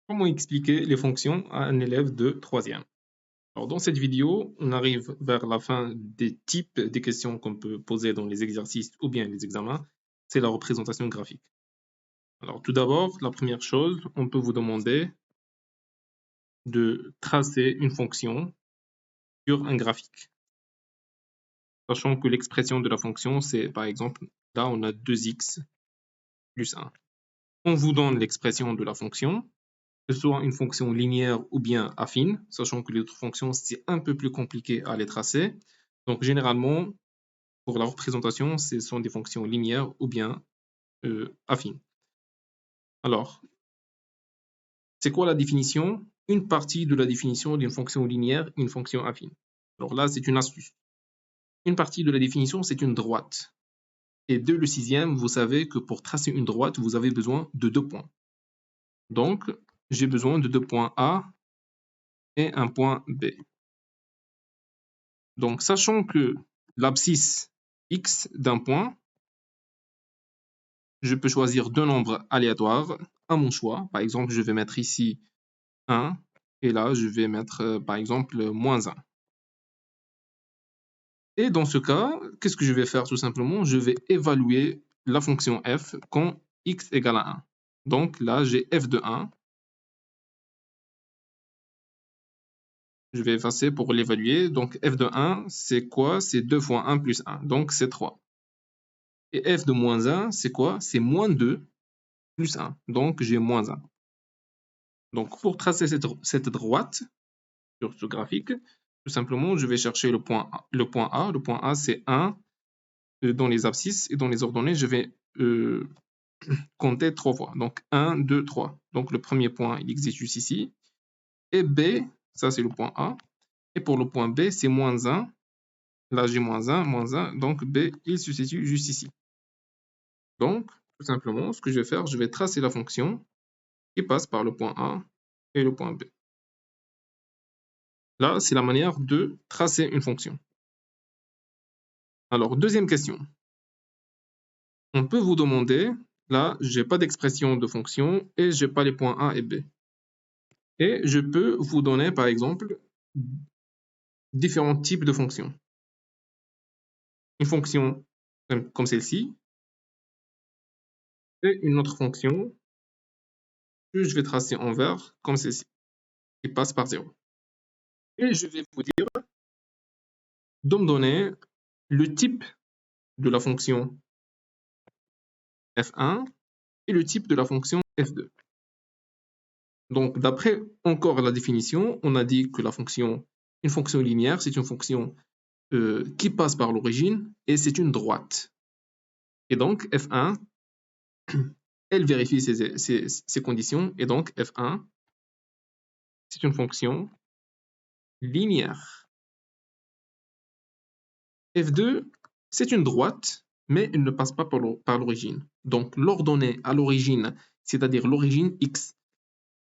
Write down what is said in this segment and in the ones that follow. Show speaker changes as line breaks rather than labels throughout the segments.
Comment expliquer les fonctions à un élève de 3e? Alors, dans cette vidéo, on arrive vers la fin des types des questions qu'on peut poser dans les exercices ou bien les examens. C'est la représentation graphique. Alors, tout d'abord, la première chose, on peut vous demander de tracer une fonction sur un graphique. Sachant que l'expression de la fonction, c'est par exemple, là, on a 2x plus 1. On vous donne l'expression de la fonction, que ce soit une fonction linéaire ou bien affine, sachant que les autres fonctions, c'est un peu plus compliqué à les tracer. Donc, généralement, pour la représentation, ce sont des fonctions linéaires ou bien affines. Alors, c'est quoi la définition? Une partie de la définition d'une fonction linéaire et une fonction affine. Alors là, c'est une astuce. Une partie de la définition, c'est une droite. Et dès le 6e, vous savez que pour tracer une droite, vous avez besoin de 2 points. Donc, j'ai besoin de 2 points A et un point B. Donc, sachant que l'abscisse x d'un point, je peux choisir 2 nombres aléatoires à mon choix. Par exemple, je vais mettre ici 1 et là, je vais mettre par exemple moins 1. Et dans ce cas, qu'est-ce que je vais faire tout simplement? Je vais évaluer la fonction f quand x égale à 1. Donc là, j'ai f de 1. Je vais effacer pour l'évaluer. Donc f de 1, c'est quoi? C'est 2 fois 1 plus 1. Donc c'est 3. Et f de moins 1, c'est quoi? C'est moins 2 plus 1. Donc j'ai moins 1. Donc pour tracer cette droite sur ce graphique, tout simplement, je vais chercher le point A. Le point A, c'est 1 dans les abscisses et dans les ordonnées, je vais compter 3 fois. Donc 1, 2, 3. Donc le premier point, il existe juste ici. Et B, ça c'est le point A. Et pour le point B, c'est moins 1. Là, j'ai moins 1. Donc B, il se situe juste ici. Donc, tout simplement, ce que je vais faire, je vais tracer la fonction qui passe par le point A et le point B. Là, c'est la manière de tracer une fonction. Alors, deuxième question. On peut vous demander, là, je n'ai pas d'expression de fonction et je n'ai pas les points A et B. Et je peux vous donner, par exemple, différents types de fonctions. Une fonction comme celle-ci et une autre fonction que je vais tracer en vert comme celle-ci, qui passe par 0. Et je vais vous dire de me donner le type de la fonction f1 et le type de la fonction f2. Donc, d'après encore la définition, on a dit que une fonction linéaire, c'est une fonction qui passe par l'origine et c'est une droite. Et donc, f1, elle vérifie ces conditions et donc f1, c'est une fonction linéaire. f2, c'est une droite, mais elle ne passe pas par l'origine. Donc, l'ordonnée à l'origine, c'est-à-dire l'origine x,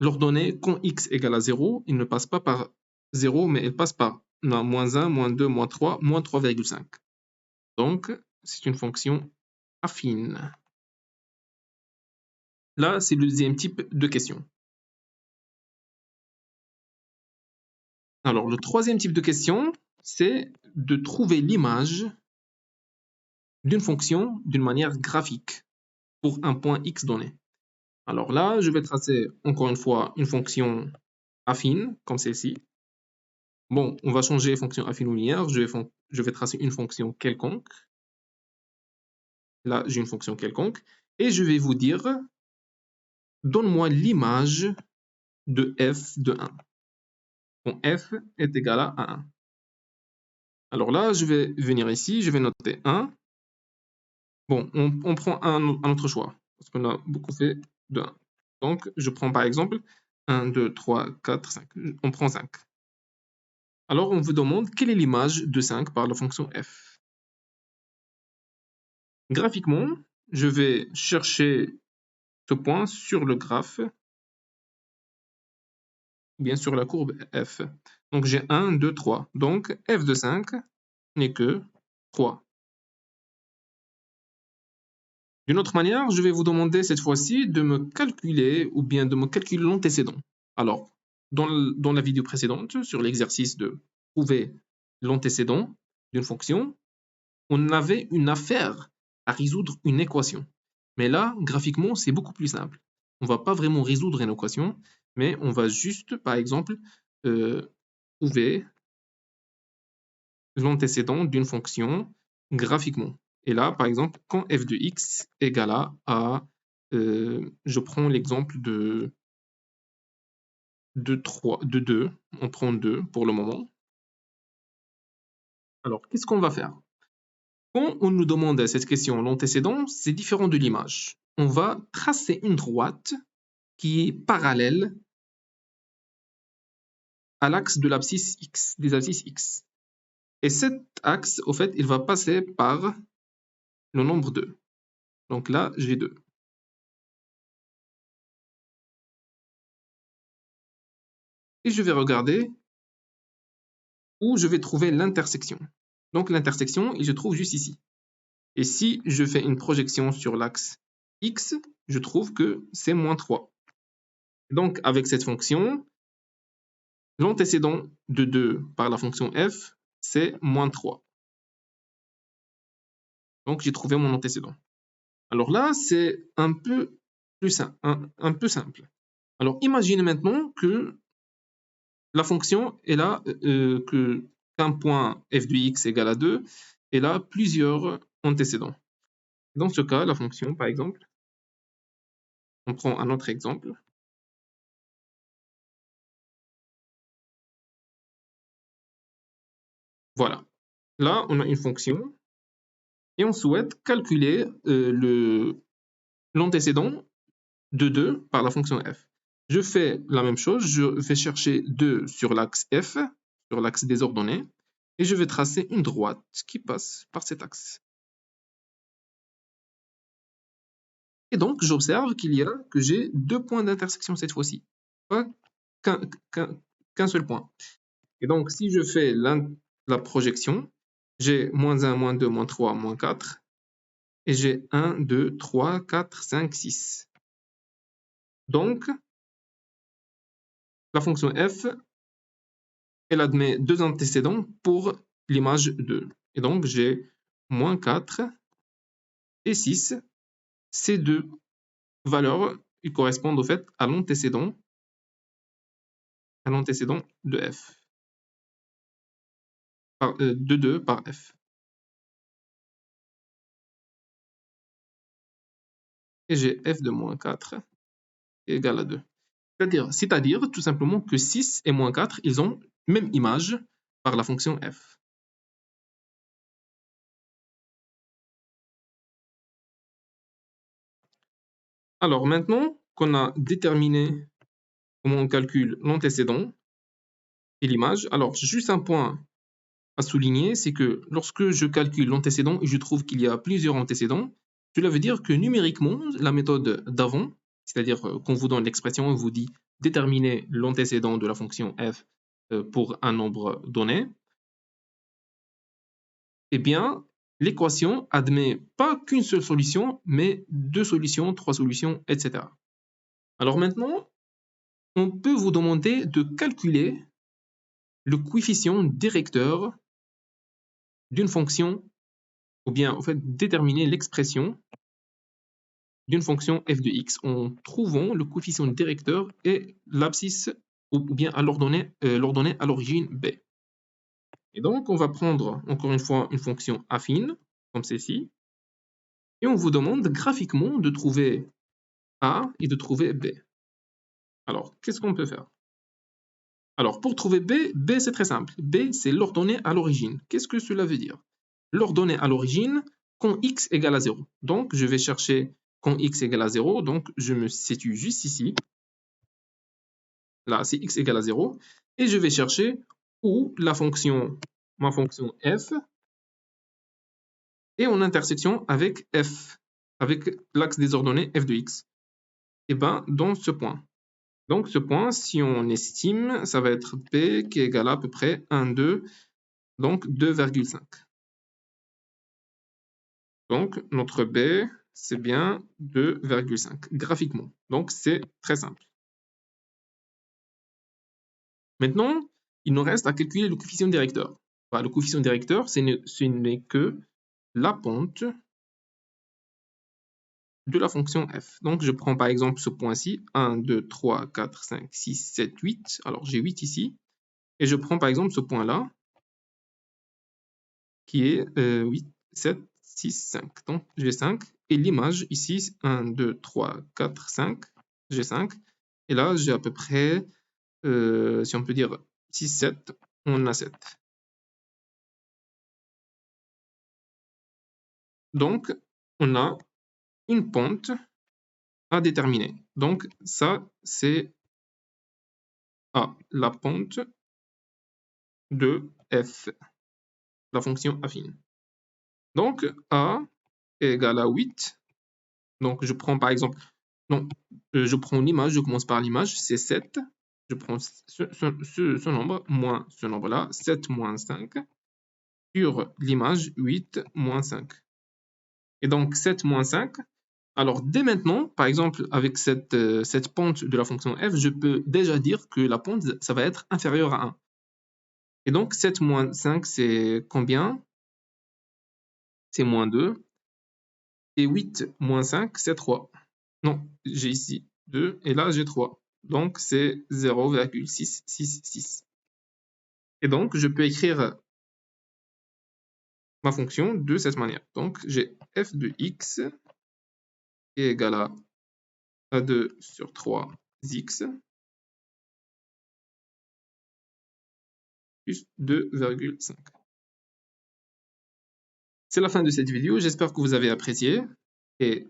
l'ordonnée quand x égale à 0, il ne passe pas par 0, mais elle passe par moins 1, moins 2, moins 3, moins 3,5. Donc, c'est une fonction affine. Là, c'est le deuxième type de question. Alors, le troisième type de question, c'est de trouver l'image d'une fonction d'une manière graphique pour un point x donné. Alors là, je vais tracer encore une fois une fonction affine, comme celle-ci. Bon, on va changer fonction affine ou linéaire. Je vais tracer une fonction quelconque. Là, j'ai une fonction quelconque. Et je vais vous dire, donne-moi l'image de f de 1. Quand f est égal à 1. Alors là, je vais venir ici, je vais noter 1. Bon, on prend un autre choix, parce qu'on a beaucoup fait de 1. Donc, je prends par exemple 1, 2, 3, 4, 5. On prend 5. Alors, on vous demande quelle est l'image de 5 par la fonction f. Graphiquement, je vais chercher ce point sur le graphe, bien sur la courbe f. Donc, j'ai 1, 2, 3. Donc, f de 5 n'est que 3. D'une autre manière, je vais vous demander cette fois-ci de me calculer ou bien de me calculer l'antécédent. Alors, dans la vidéo précédente, sur l'exercice de trouver l'antécédent d'une fonction, on avait une affaire à résoudre une équation. Mais là, graphiquement, c'est beaucoup plus simple. On ne va pas vraiment résoudre une équation, mais on va juste, par exemple, trouver l'antécédent d'une fonction graphiquement. Et là, par exemple, quand f de x égale à je prends l'exemple de 2, on prend 2 pour le moment. Alors, qu'est-ce qu'on va faire? Quand on nous demande cette question, l'antécédent, c'est différent de l'image. On va tracer une droite qui est parallèle à l'axe de l'abscisse x, des abscisses x. Et cet axe, au fait, il va passer par le nombre 2. Donc là, j'ai 2. Et je vais regarder où je vais trouver l'intersection. Donc l'intersection, il se trouve juste ici. Et si je fais une projection sur l'axe x, je trouve que c'est moins 3. Donc avec cette fonction, l'antécédent de 2 par la fonction f, c'est moins 3. Donc j'ai trouvé mon antécédent. Alors là, c'est un peu plus simple, un peu simple. Alors imaginez maintenant que la fonction est là, qu'un point f de x égale à 2, elle a plusieurs antécédents. Dans ce cas, la fonction, par exemple, on prend un autre exemple. Voilà. Là, on a une fonction et on souhaite calculer l'antécédent de 2 par la fonction f. Je fais la même chose, je vais chercher 2 sur l'axe f, sur l'axe des ordonnées, et je vais tracer une droite qui passe par cet axe. Et donc, j'observe que j'ai 2 points d'intersection cette fois-ci, pas qu'un seul point. Et donc, si je fais la projection, j'ai moins 1, moins 2, moins 3, moins 4, et j'ai 1, 2, 3, 4, 5, 6. Donc, la fonction f, elle admet 2 antécédents pour l'image 2. Et donc, j'ai moins 4 et 6. Ces deux valeurs, ils correspondent au fait à l'antécédent de f, de 2 par f. Et j'ai f de moins 4 égale à 2. C'est-à-dire tout simplement que 6 et moins 4, ils ont même image par la fonction f. Alors maintenant qu'on a déterminé comment on calcule l'antécédent et l'image, alors juste un point à souligner, c'est que lorsque je calcule l'antécédent et je trouve qu'il y a plusieurs antécédents, cela veut dire que numériquement, la méthode d'avant, c'est-à-dire qu'on vous donne l'expression, on vous dit déterminer l'antécédent de la fonction f pour un nombre donné, eh bien, l'équation admet pas qu'une seule solution, mais 2 solutions, 3 solutions, etc. Alors maintenant, on peut vous demander de calculer le coefficient directeur d'une fonction, ou bien en fait déterminer l'expression d'une fonction f de x en trouvant le coefficient directeur et l'abscisse ou bien à l'ordonnée à l'origine b. Et donc, on va prendre encore une fois une fonction affine, comme celle-ci, et on vous demande graphiquement de trouver a et de trouver b. Alors, qu'est-ce qu'on peut faire? Alors, pour trouver b c'est très simple. B, c'est l'ordonnée à l'origine. Qu'est-ce que cela veut dire? L'ordonnée à l'origine quand x égale à 0. Donc, je vais chercher quand x égale à 0, donc je me situe juste ici. Là, c'est x égale à 0. Et je vais chercher où ma fonction f est en intersection avec f, avec l'axe des ordonnées f de x. Et bien, dans ce point. Donc, ce point, si on estime, ça va être b qui est égal à peu près 1, 2, donc 2,5. Donc, notre b, c'est bien 2,5 graphiquement. Donc, c'est très simple. Maintenant, il nous reste à calculer le coefficient directeur. Enfin, le coefficient directeur, ce n'est que la pente de la fonction f. Donc, je prends par exemple ce point-ci, 1, 2, 3, 4, 5, 6, 7, 8. Alors, j'ai 8 ici. Et je prends par exemple ce point-là, qui est 8, 7, 6, 5. Donc, j'ai 5. Et l'image ici, 1, 2, 3, 4, 5. J'ai 5. Et là, j'ai à peu près, si on peut dire 6, 7, on a 7. Donc, on a une pente à déterminer. Donc, ça, c'est la pente de f, la fonction affine. Donc, a est égal à 8. Donc, je prends par exemple, non, je prends l'image, je commence par l'image, c'est 7. Je prends ce nombre moins ce nombre-là, 7 moins 5, sur l'image 8 moins 5. Et donc, 7 moins 5, alors dès maintenant, par exemple, avec cette pente de la fonction f, je peux déjà dire que la pente, ça va être inférieur à 1. Et donc, 7 moins 5, c'est combien? C'est moins 2. Et 8 moins 5, c'est 3. Non, j'ai ici 2 et là j'ai 3. Donc c'est 0,666. Et donc je peux écrire ma fonction de cette manière. Donc j'ai f de x est égal à 2 sur 3x plus 2,5. C'est la fin de cette vidéo, j'espère que vous avez apprécié et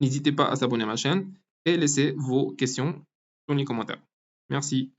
n'hésitez pas à s'abonner à ma chaîne et laisser vos questions dans les commentaires. Merci.